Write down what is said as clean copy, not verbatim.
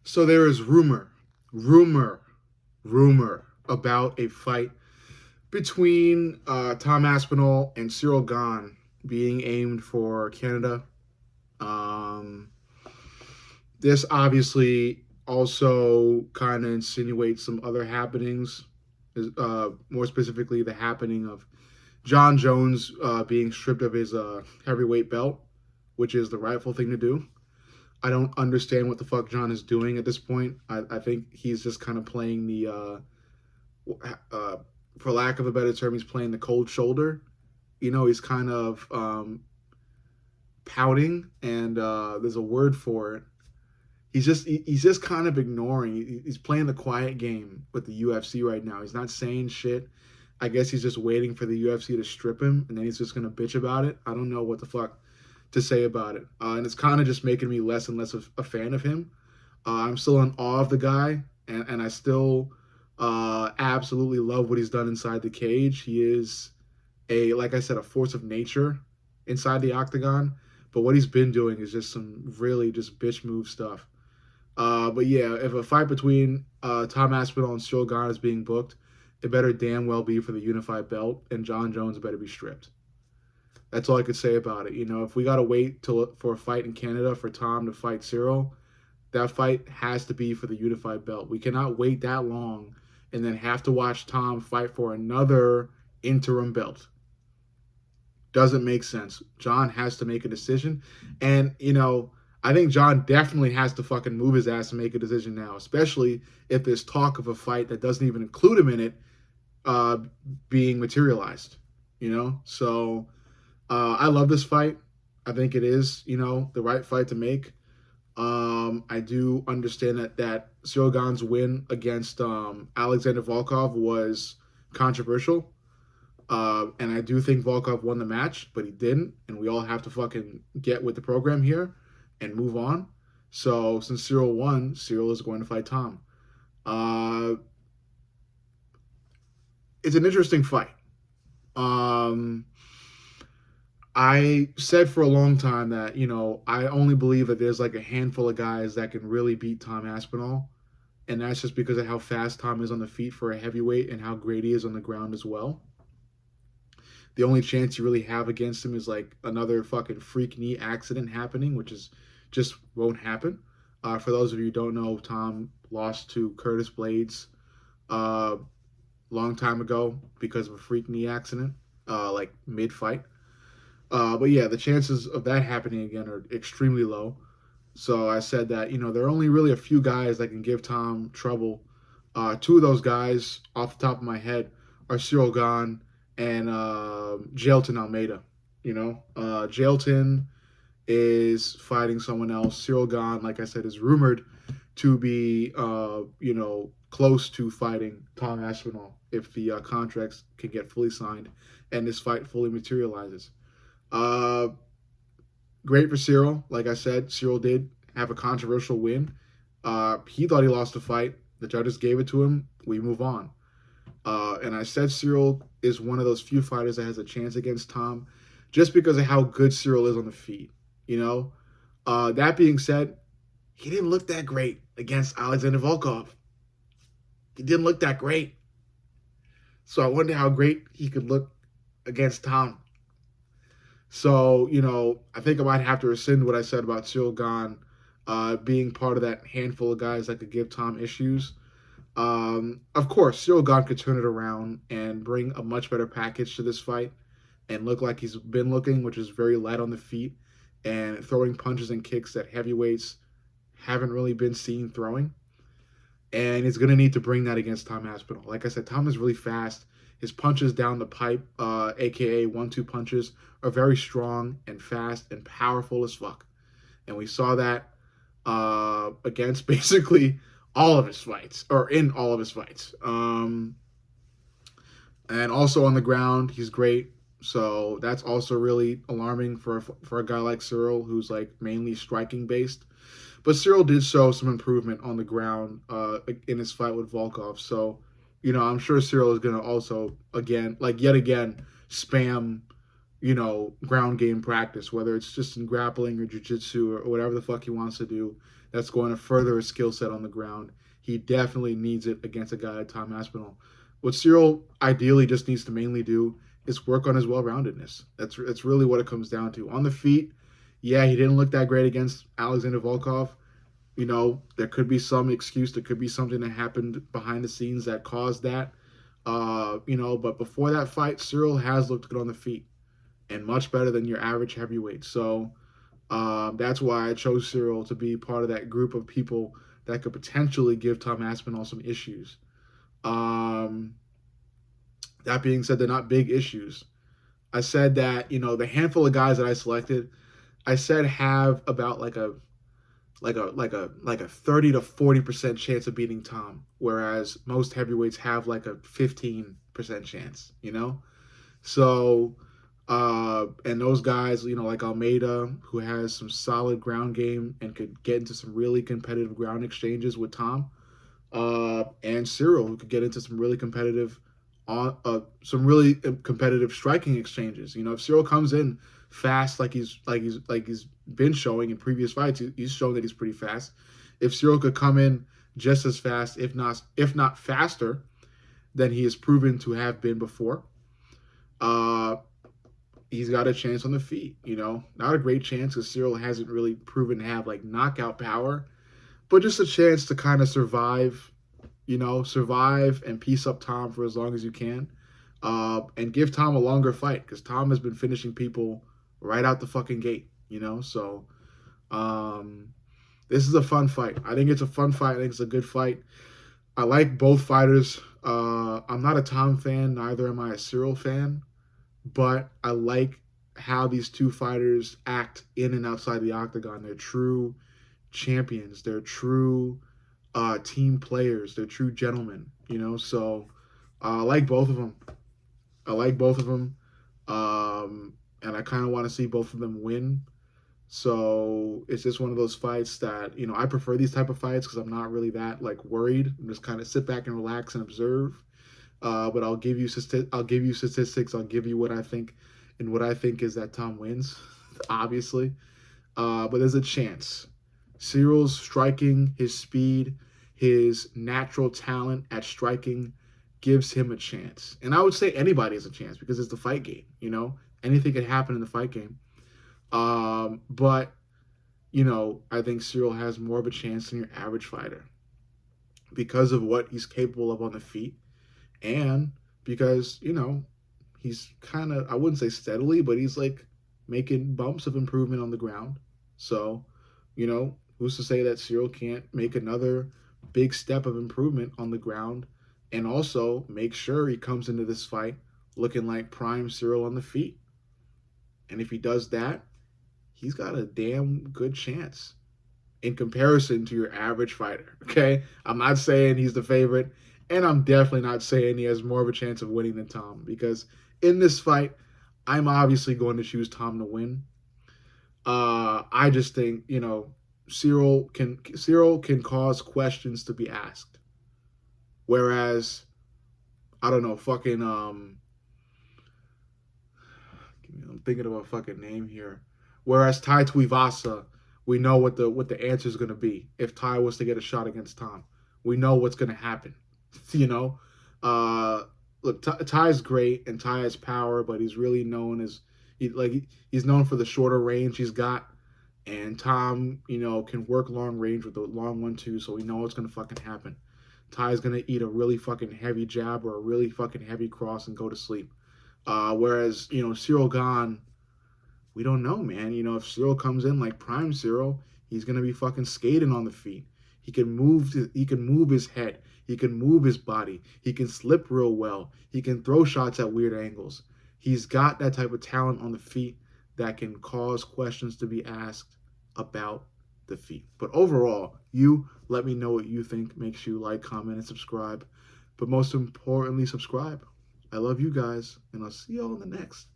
So there is rumor, rumor about a fight between Tom Aspinall and Ciryl Gane being aimed for Canada. Um, this obviously also kind of insinuates some other happenings, more specifically the happening of John Jones being stripped of his heavyweight belt, which is the rightful thing to do. I don't understand what the fuck John is doing at this point. I think he's just kind of playing the, for lack of a better term, he's playing the cold shoulder. You know, he's kind of pouting, and there's a word for it. He's just kind of ignoring. He's playing the quiet game with the UFC right now. He's not saying shit. I guess he's just waiting for the UFC to strip him, and then he's just gonna bitch about it. I don't know what the fuck to say about it, and it's kind of just making me less and less of a fan of him. I'm still in awe of the guy, and I still absolutely love what he's done inside the cage. He is like I said, a force of nature inside the octagon. But what he's been doing is just some really just bitch move stuff. But yeah, if a fight between Tom Aspinall and Ciryl Gane is being booked, it better damn well be for the unified belt, and John Jones better be stripped. That's all I could say about it. You know, if we gotta wait till for a fight in Canada for Tom to fight Ciryl, that fight has to be for the unified belt. We cannot wait that long and then have to watch Tom fight for another interim belt. Doesn't make sense. John has to make a decision, and you know, I think John definitely has to fucking move his ass and make a decision now, especially if there's talk of a fight that doesn't even include him in it uh, being materialized. You know, so I love this fight. I think it is, you know, the right fight to make. I do understand that Ciryl Gane's win against Alexander Volkov was controversial. And I do think Volkov won the match, but he didn't. And we all have to fucking get with the program here and move on. So since Ciryl won, Ciryl is going to fight Tom. Uh, it's an interesting fight. Um, I said for a long time that, you know, I only believe that there's like a handful of guys that can really beat Tom Aspinall. And that's just because of how fast Tom is on the feet for a heavyweight and how great he is on the ground as well. The only chance you really have against him is like another fucking freak knee accident happening, which is just won't happen. For those of you who don't know, Tom lost to Curtis Blades uh, long time ago because of a freak knee accident, like mid fight. But yeah, the chances of that happening again are extremely low. So I said that, you know, there are only really a few guys that can give Tom trouble. Two of those guys, off the top of my head, are Ciryl Gane and Jailton Almeida. You know, Jailton is fighting someone else. Ciryl Gane, like I said, is rumored to be, you know, close to fighting Tom Aspinall if the contracts can get fully signed and this fight fully materializes. Uh, Great for Ciryl. Like I said, Ciryl did have a controversial win. He thought he lost the fight. The judges gave it to him. We move on. And I said Ciryl is one of those few fighters that has a chance against Tom just because of how good Ciryl is on the feet. You know, that being said, he didn't look that great against Alexander Volkov. He didn't look that great. So I wonder how great he could look against Tom. So, you know, I think I might have to rescind what I said about Ciryl Gane being part of that handful of guys that could give Tom issues. Of course, Ciryl Gane could turn it around and bring a much better package to this fight and look like he's been looking, which is very light on the feet and throwing punches and kicks that heavyweights haven't really been seen throwing. And he's going to need to bring that against Tom Aspinall. Like I said, Tom is really fast. His punches down the pipe, aka 1-2 punches, are very strong and fast and powerful as fuck. And we saw that against basically all of his fights, or in all of his fights. And also on the ground, he's great. So that's also really alarming for a guy like Ciryl, who's like mainly striking based. But Ciryl did show some improvement on the ground in his fight with Volkov. So, you know, I'm sure Ciryl is going to also, again, like yet again, spam, you know, ground game practice, whether it's just in grappling or jiu-jitsu or whatever the fuck he wants to do. that's going to further his skill set on the ground. He definitely needs it against a guy like Tom Aspinall. What Ciryl ideally just needs to mainly do is work on his well-roundedness. That's really what it comes down to. On the feet, yeah, he didn't look that great against Alexander Volkov. There could be some excuse. There could be something that happened behind the scenes that caused that. But before that fight, Ciryl has looked good on the feet and much better than your average heavyweight. So that's why I chose Ciryl to be part of that group of people that could potentially give Tom Aspinall some issues. Um, that being said, they're not big issues. I said that the handful of guys that I selected, I said have about like a 30 to 40% chance of beating Tom, whereas most heavyweights have like a 15% chance. So and those guys, like Almeida, who has some solid ground game and could get into some really competitive ground exchanges with Tom, and Ciryl, who could get into some really competitive striking exchanges. If Ciryl comes in fast, like he's been showing in previous fights, he's shown that he's pretty fast. If Ciryl could come in just as fast, if not faster, than he has proven to have been before, uh, he's got a chance on the feet. Not a great chance because Ciryl hasn't really proven to have like knockout power, but just a chance to kind of survive and piece up Tom for as long as you can, and give Tom a longer fight because Tom has been finishing people right out the fucking gate. So this is a fun fight. I think it's a fun fight. I think it's a good fight. I like both fighters. I'm not a Tom fan, neither am I a Ciryl fan, but I like how these two fighters act in and outside the octagon. They're true champions. They're true team players. They're true gentlemen. So I like both of them. And I kind of want to see both of them win. So it's just one of those fights that I prefer these type of fights because I'm not really that like worried. I'm just kind of sit back and relax and observe. But I'll give you statistics. I'll give you what I think, and what I think is that Tom wins, obviously. But there's a chance. Cyryl's striking, his speed, his natural talent at striking gives him a chance. And I would say anybody has a chance because it's the fight game. Anything could happen in the fight game. But I think Ciryl has more of a chance than your average fighter because of what he's capable of on the feet, and because he's kind of, I wouldn't say steadily, but he's like making bumps of improvement on the ground. So who's to say that Ciryl can't make another big step of improvement on the ground, and also make sure he comes into this fight looking like prime Ciryl on the feet. And if he does that, he's got a damn good chance in comparison to your average fighter. Okay, I'm not saying he's the favorite, and I'm definitely not saying he has more of a chance of winning than Tom, because in this fight, I'm obviously going to choose Tom to win. I just think Ciryl can cause questions to be asked, whereas I don't know, fucking I'm thinking of a fucking name here. Whereas Tai Tuivasa, we know what the answer is going to be if Tai was to get a shot against Tom. We know what's going to happen. Look, Ty's great and Ty has power, but he's really known as he's known for the shorter range he's got. And Tom, can work long range with the long 1-2, so we know what's gonna fucking happen. Ty's gonna eat a really fucking heavy jab or a really fucking heavy cross and go to sleep. Whereas Ciryl Gane, we don't know, man. If Ciryl comes in like prime Ciryl, he's gonna be fucking skating on the feet. He can move. He can move his head. He can move his body. He can slip real well. He can throw shots at weird angles. He's got that type of talent on the feet that can cause questions to be asked about the feet. But overall, you let me know what you think. Make sure you like, comment, and subscribe. But most importantly, subscribe. I love you guys, and I'll see y'all in the next.